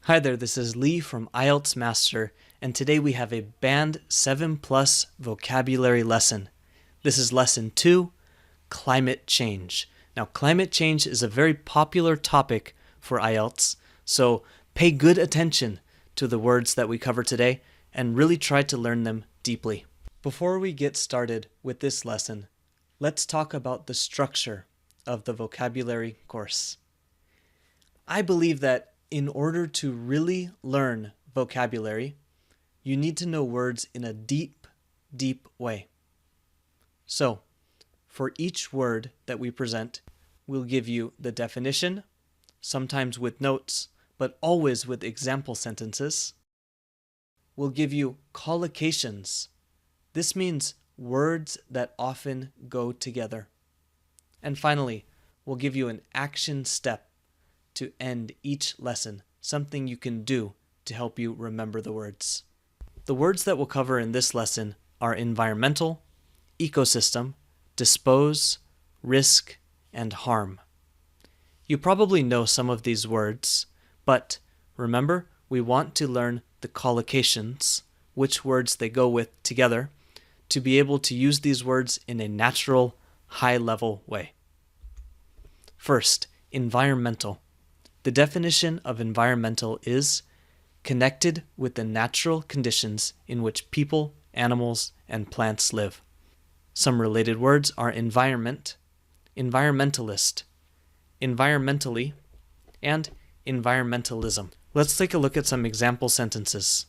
Hi there, this is Lee from IELTS Master, and today we have a Band 7 Plus vocabulary lesson. This is Lesson 2, Climate Change. Now, climate change is a very popular topic for IELTS, so pay good attention to the words that we cover today and really try to learn them deeply. Before we get started with this lesson, let's talk about the structure of the vocabulary course. I believe that in order to really learn vocabulary, you need to know words in a deep, deep way. So, for each word that we present, we'll give you the definition, sometimes with notes, but always with example sentences. We'll give you collocations. This means words that often go together. And finally, we'll give you an action step to end each lesson, something you can do to help you remember the words. The words that we'll cover in this lesson are environmental, ecosystem, dispose, risk, and harm. You probably know some of these words, but remember, we want to learn the collocations, which words they go with together, to be able to use these words in a natural, high-level way. First, environmental. The definition of environmental is connected with the natural conditions in which people, animals, and plants live. Some related words are environment, environmentalist, environmentally, and environmentalism. Let's take a look at some example sentences.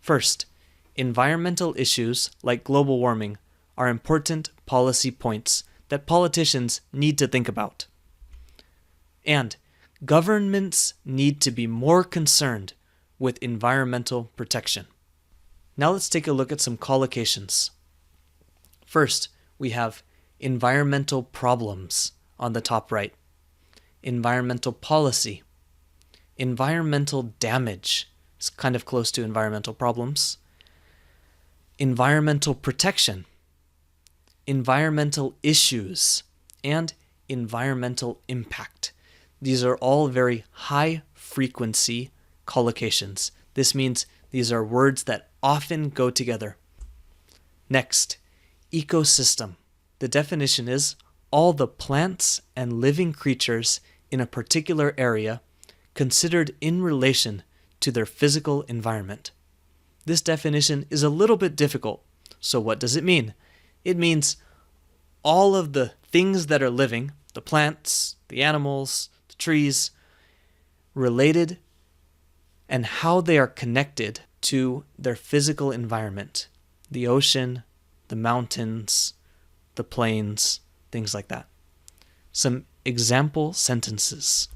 First, environmental issues like global warming are important policy points that politicians need to think about. And governments need to be more concerned with environmental protection. Now let's take a look at some collocations. First, we have environmental problems on the top right, environmental policy, environmental damage, it's kind of close to environmental problems, environmental protection, environmental issues, and environmental impact. These are all very high-frequency collocations. This means these are words that often go together. Next, ecosystem. The definition is all the plants and living creatures in a particular area considered in relation to their physical environment. This definition is a little bit difficult. So what does it mean? It means all of the things that are living, the plants, the animals, trees, related and how they are connected to their physical environment, the ocean, the mountains, the plains, things like that. Some example sentences.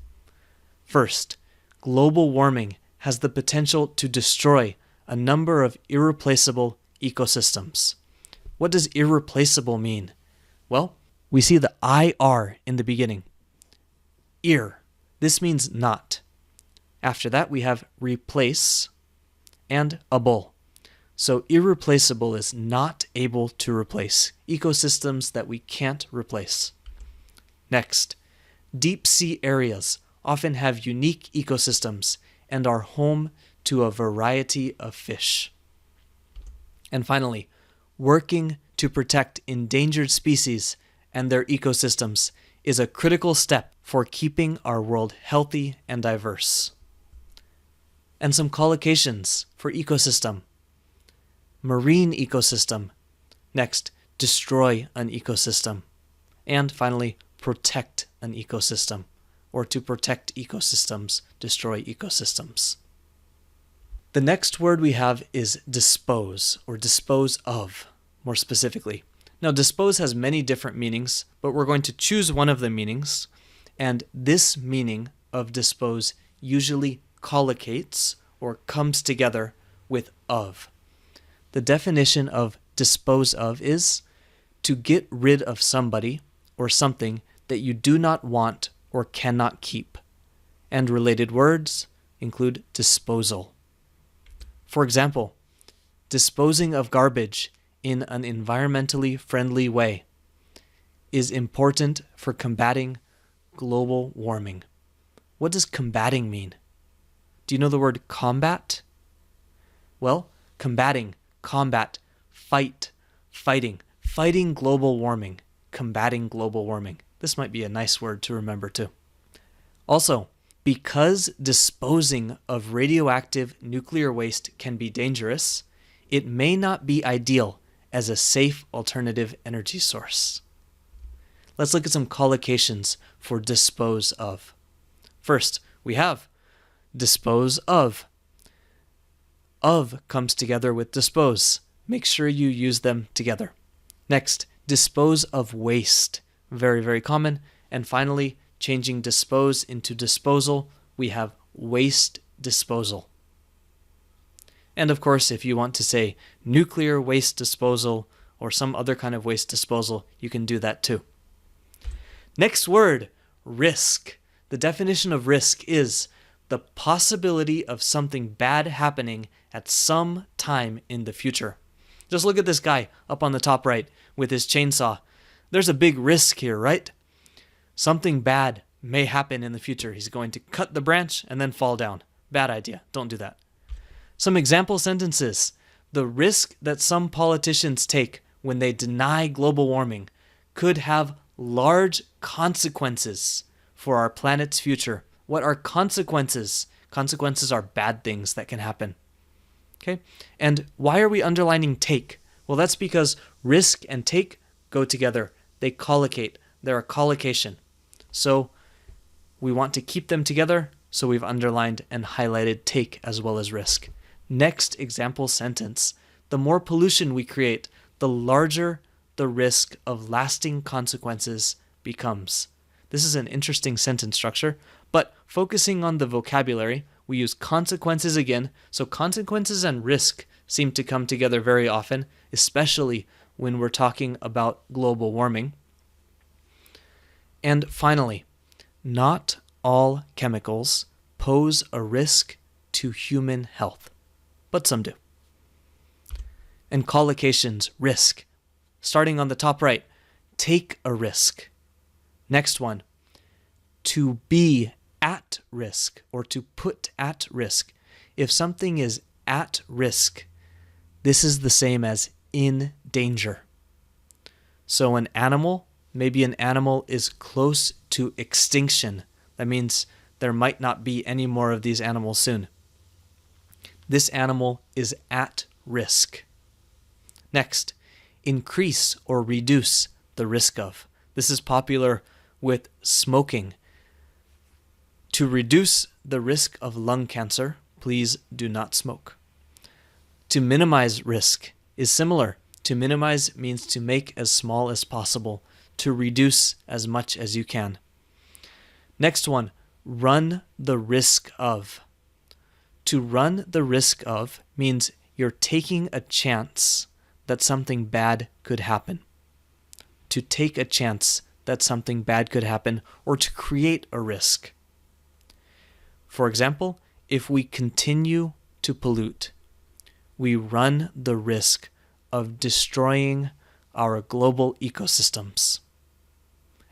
First, global warming has the potential to destroy a number of irreplaceable ecosystems. What does irreplaceable mean? Well, we see the IR in the beginning. Ir. This means not. After that, we have replace and able. So irreplaceable is not able to replace. Ecosystems that we can't replace. Next, deep sea areas often have unique ecosystems and are home to a variety of fish. And finally, working to protect endangered species and their ecosystems is a critical step for keeping our world healthy and diverse. And some collocations for ecosystem. Marine ecosystem. Next, destroy an ecosystem. And finally, protect an ecosystem. Or to protect ecosystems, destroy ecosystems. The next word we have is dispose, or dispose of, more specifically. Now, dispose has many different meanings, but we're going to choose one of the meanings, and this meaning of dispose usually collocates or comes together with of. The definition of dispose of is to get rid of somebody or something that you do not want or cannot keep. And related words include disposal. For example, disposing of garbage in an environmentally friendly way is important for combating global warming. What does combating mean? Do you know the word combat? Well, combating, combat, fight, fighting global warming, combating global warming. This might be a nice word to remember too. Also, because disposing of radioactive nuclear waste can be dangerous, it may not be ideal as a safe alternative energy source. Let's look at some collocations for dispose of. First, we have dispose of. Of comes together with dispose. Make sure you use them together. Next, dispose of waste. Very, very common. And finally, changing dispose into disposal, we have waste disposal. And of course, if you want to say nuclear waste disposal or some other kind of waste disposal, you can do that too. Next word, risk. The definition of risk is the possibility of something bad happening at some time in the future. Just look at this guy up on the top right with his chainsaw. There's a big risk here, right? Something bad may happen in the future. He's going to cut the branch and then fall down. Bad idea. Don't do that. Some example sentences. The risk that some politicians take when they deny global warming could have large consequences for our planet's future. What are consequences? Consequences are bad things that can happen. Okay? And why are we underlining take? Well, that's because risk and take go together. They collocate. They're a collocation. So we want to keep them together, so we've underlined and highlighted take as well as risk. Next example sentence. The more pollution we create, the larger the risk of lasting consequences becomes. This is an interesting sentence structure, but focusing on the vocabulary, we use consequences again, so consequences and risk seem to come together very often, especially when we're talking about global warming. And finally, not all chemicals pose a risk to human health, but some do. And collocations, risk. Starting on the top right, take a risk. Next one, to be at risk or to put at risk. If something is at risk, this is the same as in danger. So an animal, maybe an animal is close to extinction. That means there might not be any more of these animals soon. This animal is at risk. Next, increase or reduce the risk of. This is popular with smoking. To reduce the risk of lung cancer, please do not smoke. To minimize risk is similar. To minimize means to make as small as possible, to reduce as much as you can. Next one, run the risk of. To run the risk of means you're taking a chance that something bad could happen. To take a chance that something bad could happen or to create a risk. For example, if we continue to pollute, we run the risk of destroying our global ecosystems.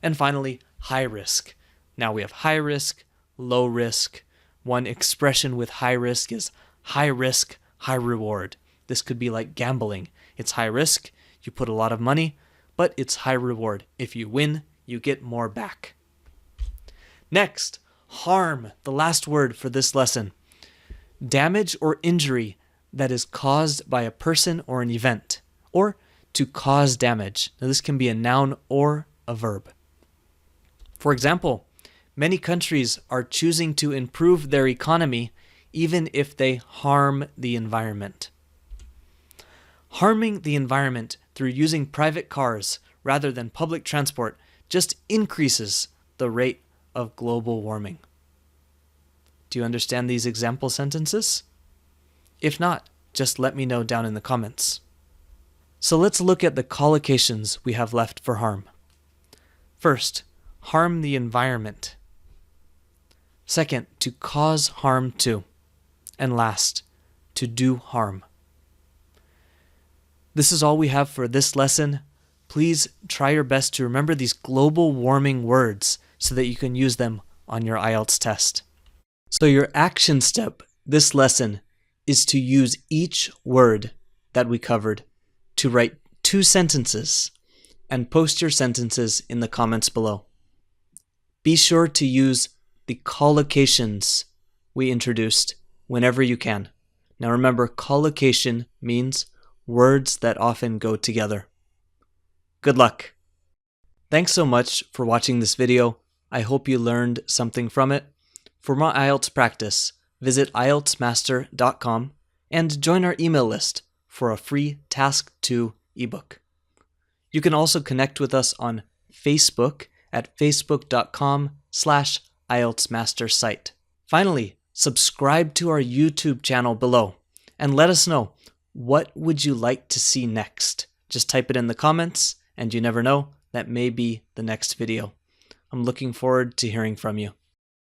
And finally, high risk. Now we have high risk, low risk. One expression with high risk is high risk, high reward. This could be like gambling. It's high risk, you put a lot of money, but it's high reward. If you win, you get more back. Next, harm, the last word for this lesson. Damage or injury that is caused by a person or an event, or to cause damage. Now this can be a noun or a verb. For example, many countries are choosing to improve their economy even if they harm the environment. Harming the environment through using private cars rather than public transport just increases the rate of global warming. Do you understand these example sentences? If not, just let me know down in the comments. So let's look at the collocations we have left for harm. First, harm the environment. Second, to cause harm to. And last, to do harm. This is all we have for this lesson. Please try your best to remember these global warming words so that you can use them on your IELTS test. So your action step this lesson is to use each word that we covered to write 2 sentences and post your sentences in the comments below. Be sure to use the collocations we introduced whenever you can. Now remember, collocation means words that often go together. Good luck! Thanks so much for watching this video. I hope you learned something from it. For more IELTS practice, visit IELTSmaster.com and join our email list for a free Task 2 ebook. You can also connect with us on Facebook at facebook.com/IELTSmaster site. Finally, subscribe to our YouTube channel below and let us know, what would you like to see next? Just type it in the comments and you never know, that may be the next video. I'm looking forward to hearing from you.